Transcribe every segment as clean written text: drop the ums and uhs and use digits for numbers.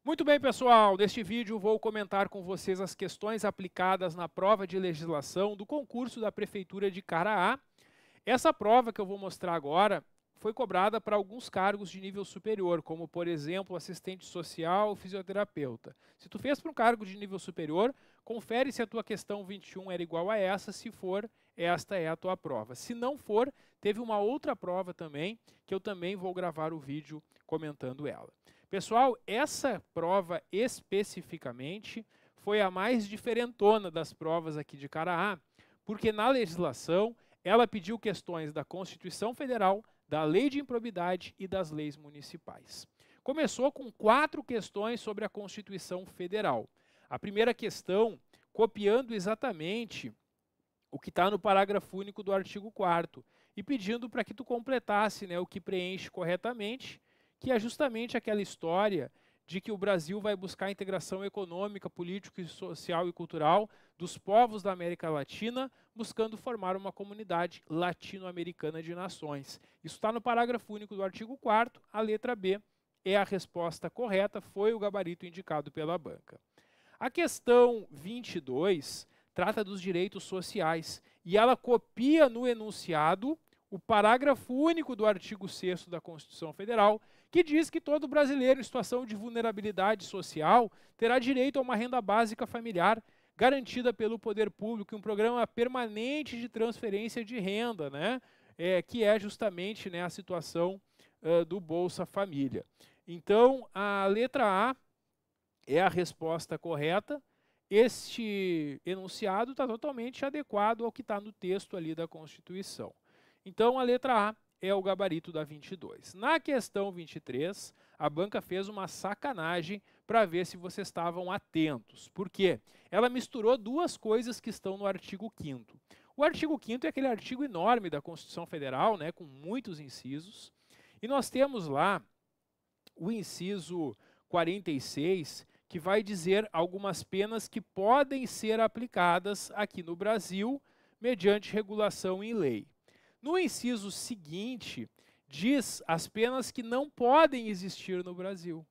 Muito bem, pessoal. Neste vídeo vou comentar com vocês as questões aplicadas na prova de legislação do concurso da Prefeitura de Caraá. Essa prova que eu vou mostrar agora foi cobrada para alguns cargos de nível superior, como, por exemplo, assistente social ou fisioterapeuta. Se tu fez para um cargo de nível superior, confere se a tua questão 21 era igual a essa. Se for, esta é a tua prova. Se não for, teve uma outra prova também, que eu também vou gravar o vídeo comentando ela. Pessoal, essa prova especificamente foi a mais diferentona das provas aqui de Caraá, porque na legislação ela pediu questões da Constituição Federal, da Lei de Improbidade e das leis municipais. Começou com 4 questões sobre a Constituição Federal. A primeira questão, copiando exatamente o que está no parágrafo único do artigo 4º e pedindo para que tu completasse, o que preenche corretamente, que é justamente aquela história de que o Brasil vai buscar a integração econômica, política, social e cultural dos povos da América Latina, buscando formar uma comunidade latino-americana de nações. Isso está no parágrafo único do artigo 4º, a letra B é a resposta correta, foi o gabarito indicado pela banca. A questão 22 trata dos direitos sociais e ela copia no enunciado o parágrafo único do artigo 6º da Constituição Federal, que diz que todo brasileiro em situação de vulnerabilidade social terá direito a uma renda básica familiar garantida pelo poder público, um programa permanente de transferência de renda, que é justamente a situação do Bolsa Família. Então, a letra A é a resposta correta. Este enunciado está totalmente adequado ao que está no texto ali da Constituição. Então, a letra A é o gabarito da 22. Na questão 23, a banca fez uma sacanagem para ver se vocês estavam atentos. Por quê? Ela misturou duas coisas que estão no artigo 5º. O artigo 5º é aquele artigo enorme da Constituição Federal, com muitos incisos. E nós temos lá o inciso 46, que vai dizer algumas penas que podem ser aplicadas aqui no Brasil mediante regulação em lei. No inciso seguinte, diz as penas que não podem existir no Brasil.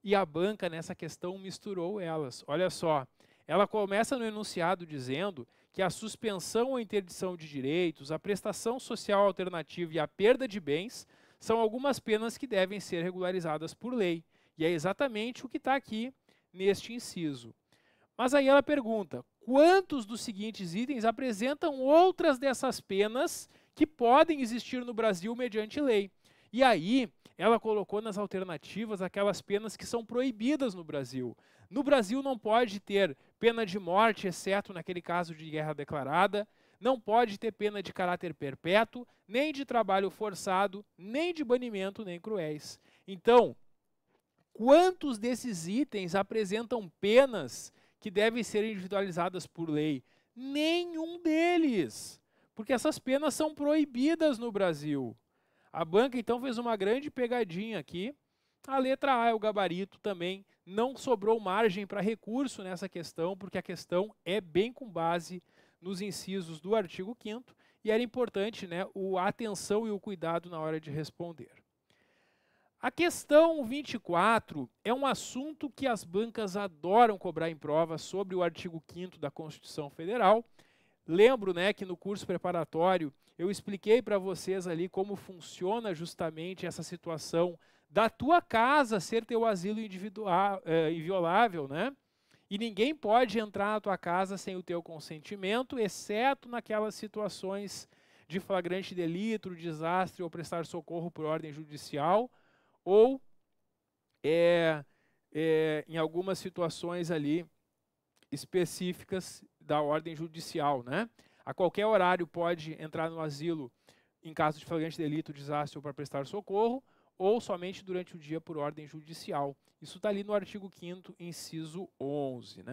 E a banca, nessa questão, misturou elas. Olha só, ela começa no enunciado dizendo que a suspensão ou interdição de direitos, a prestação social alternativa e a perda de bens são algumas penas que devem ser regularizadas por lei. E é exatamente o que está aqui neste inciso. Mas aí ela pergunta, quantos dos seguintes itens apresentam outras dessas penas que podem existir no Brasil mediante lei? E aí, ela colocou nas alternativas aquelas penas que são proibidas no Brasil. No Brasil não pode ter pena de morte, exceto naquele caso de guerra declarada, não pode ter pena de caráter perpétuo, nem de trabalho forçado, nem de banimento, nem cruéis. Então, quantos desses itens apresentam penas que devem ser individualizadas por lei? Nenhum deles, porque essas penas são proibidas no Brasil. A banca, então, fez uma grande pegadinha aqui. A letra A é o gabarito também. Não sobrou margem para recurso nessa questão, porque a questão é bem com base nos incisos do artigo 5º, e era importante a atenção e o cuidado na hora de responder. A questão 24 é um assunto que as bancas adoram cobrar em prova sobre o artigo 5º da Constituição Federal. Lembro que no curso preparatório eu expliquei para vocês ali como funciona justamente essa situação da tua casa ser teu asilo individual, inviolável, E ninguém pode entrar na tua casa sem o teu consentimento, exceto naquelas situações de flagrante delito, desastre ou prestar socorro por ordem judicial, ou em algumas situações ali específicas da ordem judicial, A qualquer horário pode entrar no asilo em caso de flagrante delito, desastre ou para prestar socorro, ou somente durante o dia por ordem judicial. Isso está ali no artigo 5º, inciso 11,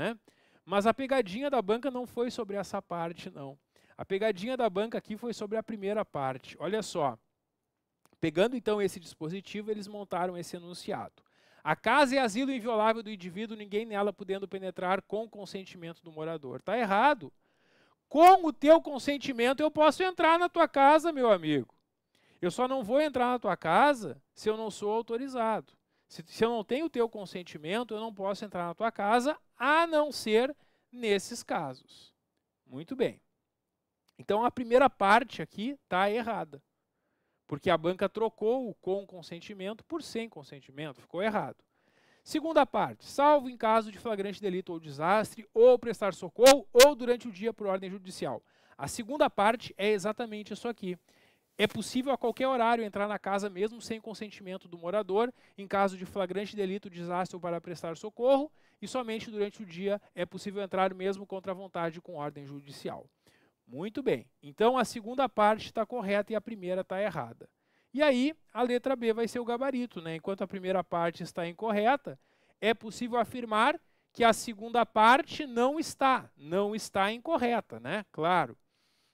Mas a pegadinha da banca não foi sobre essa parte, não. A pegadinha da banca aqui foi sobre a primeira parte. Olha só. Pegando então esse dispositivo, eles montaram esse enunciado. A casa é asilo inviolável do indivíduo, ninguém nela podendo penetrar com o consentimento do morador. Está errado. Com o teu consentimento eu posso entrar na tua casa, meu amigo. Eu só não vou entrar na tua casa se eu não sou autorizado. Se eu não tenho o teu consentimento, eu não posso entrar na tua casa, a não ser nesses casos. Muito bem. Então, a primeira parte aqui está errada, porque a banca trocou o com consentimento por sem consentimento, ficou errado. Segunda parte, salvo em caso de flagrante delito ou desastre, ou prestar socorro, ou durante o dia por ordem judicial. A segunda parte é exatamente isso aqui. É possível a qualquer horário entrar na casa mesmo sem consentimento do morador, em caso de flagrante delito, desastre ou para prestar socorro, e somente durante o dia é possível entrar mesmo contra a vontade com ordem judicial. Muito bem. Então a segunda parte está correta e a primeira está errada. E aí a letra B vai ser o gabarito, né? Enquanto a primeira parte está incorreta, é possível afirmar que a segunda parte não está incorreta, né? Claro.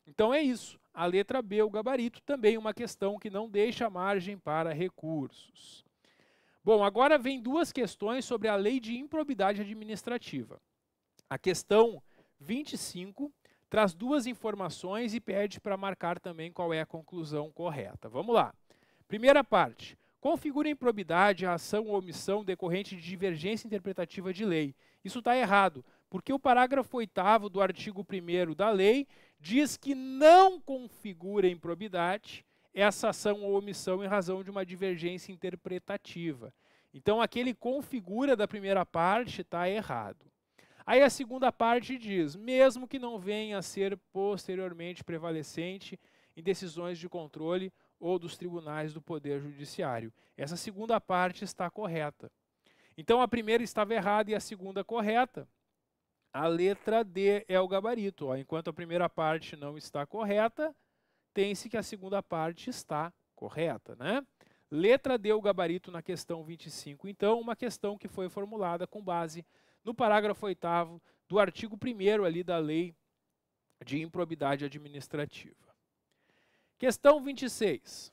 Então é isso. A letra B, o gabarito, também uma questão que não deixa margem para recursos. Bom, agora vem duas questões sobre a lei de improbidade administrativa. A questão 25 traz duas informações e pede para marcar também qual é a conclusão correta. Vamos lá. Primeira parte. Configura improbidade a ação ou omissão decorrente de divergência interpretativa de lei. Isso está errado, porque o parágrafo 8º do artigo 1º da lei diz que não configura improbidade essa ação ou omissão em razão de uma divergência interpretativa. Então, aquele configura da primeira parte está errado. Aí a segunda parte diz, mesmo que não venha a ser posteriormente prevalecente em decisões de controle ou dos tribunais do Poder Judiciário. Essa segunda parte está correta. Então, a primeira estava errada e a segunda correta. A letra D é o gabarito. Ó. Enquanto a primeira parte não está correta, tem-se que a segunda parte está correta, né? Letra D, o gabarito na questão 25. Então, uma questão que foi formulada com base no parágrafo 8º do artigo 1º ali da Lei de Improbidade Administrativa. Questão 26.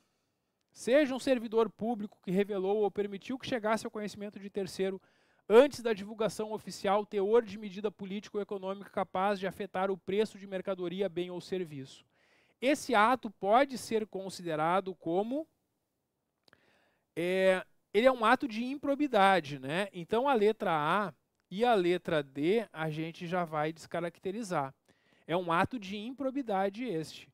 Seja um servidor público que revelou ou permitiu que chegasse ao conhecimento de terceiro antes da divulgação oficial teor de medida política ou econômica capaz de afetar o preço de mercadoria, bem ou serviço. Esse ato pode ser considerado como ele é um ato de improbidade, né? Então a letra A e a letra D a gente já vai descaracterizar. É um ato de improbidade este.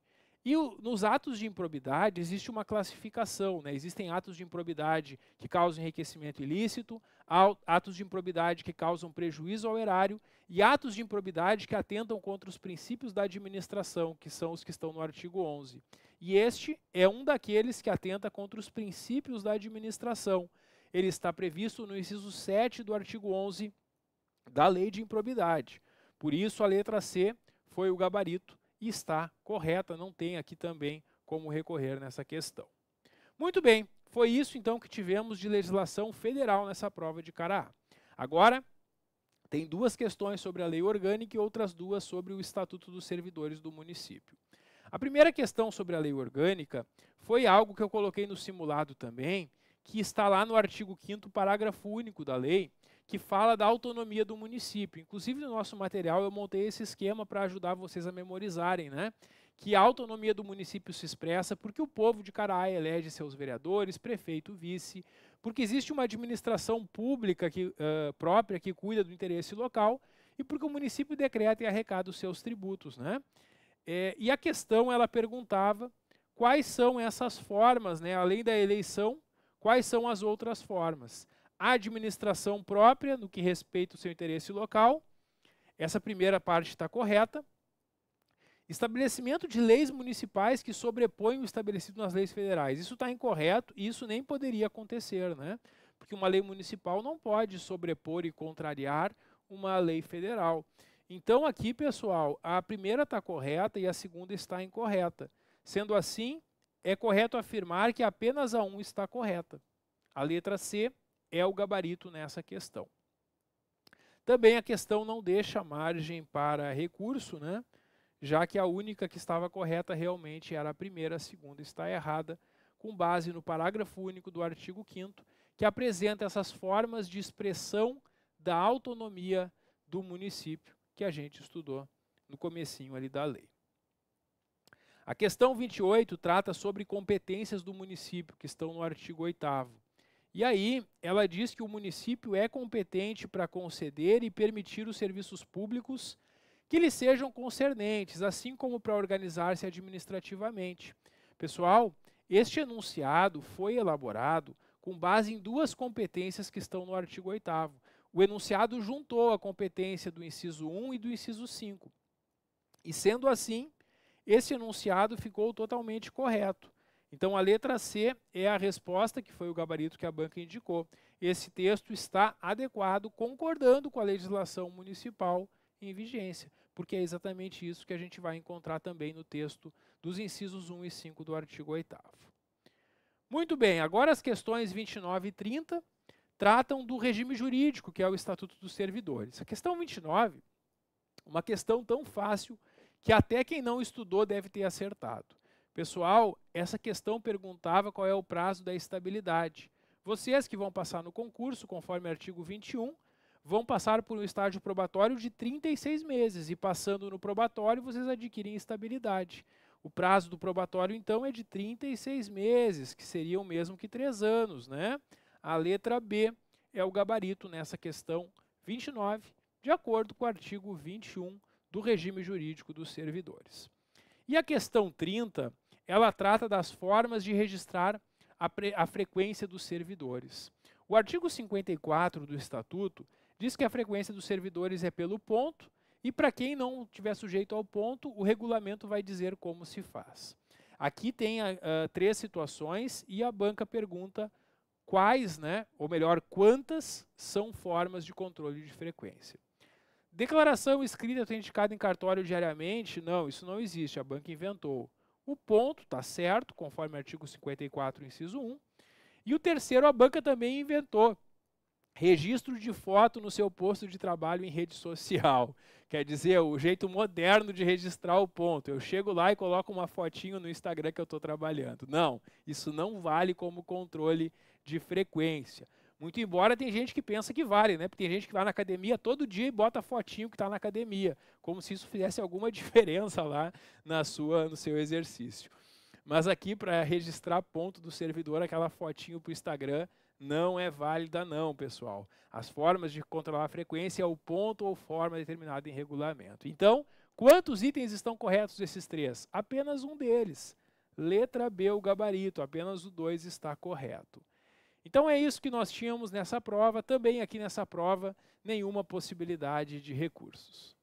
E nos atos de improbidade existe uma classificação, né? Existem atos de improbidade que causam enriquecimento ilícito, atos de improbidade que causam prejuízo ao erário e atos de improbidade que atentam contra os princípios da administração, que são os que estão no artigo 11. E este é um daqueles que atenta contra os princípios da administração. Ele está previsto no inciso 7 do artigo 11 da Lei de Improbidade. Por isso, a letra C foi o gabarito e está correta, não tem aqui também como recorrer nessa questão. Muito bem, foi isso então que tivemos de legislação federal nessa prova de cara A. Agora, tem duas questões sobre a lei orgânica e outras duas sobre o Estatuto dos Servidores do Município. A primeira questão sobre a lei orgânica foi algo que eu coloquei no simulado também, que está lá no artigo 5º, parágrafo único da lei, que fala da autonomia do município. Inclusive, no nosso material, eu montei esse esquema para ajudar vocês a memorizarem, né? Que a autonomia do município se expressa porque o povo de Caraá elege seus vereadores, prefeito, vice, porque existe uma administração pública própria que cuida do interesse local e porque o município decreta e arrecada os seus tributos, né? E a questão, ela perguntava quais são essas formas, né? Além da eleição, quais são as outras formas? A administração própria, no que respeita ao seu interesse local, essa primeira parte está correta. Estabelecimento de leis municipais que sobrepõem o estabelecido nas leis federais. Isso está incorreto e isso nem poderia acontecer, né? Porque uma lei municipal não pode sobrepor e contrariar uma lei federal. Então aqui, pessoal, a primeira está correta e a segunda está incorreta. Sendo assim, é correto afirmar que apenas a 1 está correta. A letra C é o gabarito nessa questão. Também a questão não deixa margem para recurso, né? Já que a única que estava correta realmente era a primeira, a segunda está errada, com base no parágrafo único do artigo 5º, que apresenta essas formas de expressão da autonomia do município que a gente estudou no comecinho ali da lei. A questão 28 trata sobre competências do município, que estão no artigo 8º. E aí ela diz que o município é competente para conceder e permitir os serviços públicos que lhe sejam concernentes, assim como para organizar-se administrativamente. Pessoal, este enunciado foi elaborado com base em duas competências que estão no artigo 8º. O enunciado juntou a competência do inciso 1 e do inciso 5. E sendo assim, esse enunciado ficou totalmente correto. Então, a letra C é a resposta, que foi o gabarito que a banca indicou. Esse texto está adequado, concordando com a legislação municipal em vigência, porque é exatamente isso que a gente vai encontrar também no texto dos incisos 1 e 5 do artigo 8º. Muito bem, agora as questões 29 e 30 tratam do regime jurídico, que é o Estatuto dos Servidores. A questão 29, uma questão tão fácil que até quem não estudou deve ter acertado. Pessoal, essa questão perguntava qual é o prazo da estabilidade. Vocês que vão passar no concurso, conforme o artigo 21, vão passar por um estágio probatório de 36 meses e passando no probatório vocês adquirem estabilidade. O prazo do probatório, então, é de 36 meses, que seriam mesmo que 3 anos, né? A letra B é o gabarito nessa questão 29, de acordo com o artigo 21 do regime jurídico dos servidores. E a questão 30, ela trata das formas de registrar a frequência dos servidores. O artigo 54 do Estatuto diz que a frequência dos servidores é pelo ponto, e para quem não tiver sujeito ao ponto, o regulamento vai dizer como se faz. Aqui tem 3 situações e a banca pergunta quais, né, ou melhor, quantas são formas de controle de frequência. Declaração escrita autenticada em cartório diariamente, não, isso não existe, a banca inventou. O ponto está certo, conforme o artigo 54, inciso 1. E o terceiro, a banca também inventou. Registro de foto no seu posto de trabalho em rede social. Quer dizer, o jeito moderno de registrar o ponto. Eu chego lá e coloco uma fotinho no Instagram que eu estou trabalhando. Não, isso não vale como controle de frequência. Muito embora tem gente que pensa que vale, né? Porque tem gente que vai na academia todo dia e bota a fotinho que está na academia, como se isso fizesse alguma diferença lá no seu exercício. Mas aqui, para registrar ponto do servidor, aquela fotinho para o Instagram, não é válida não, pessoal. As formas de controlar a frequência é o ponto ou forma determinada em regulamento. Então, quantos itens estão corretos desses 3? Apenas um deles. Letra B, o gabarito, apenas o 2 está correto. Então é isso que nós tínhamos nessa prova. Também aqui nessa prova, nenhuma possibilidade de recursos.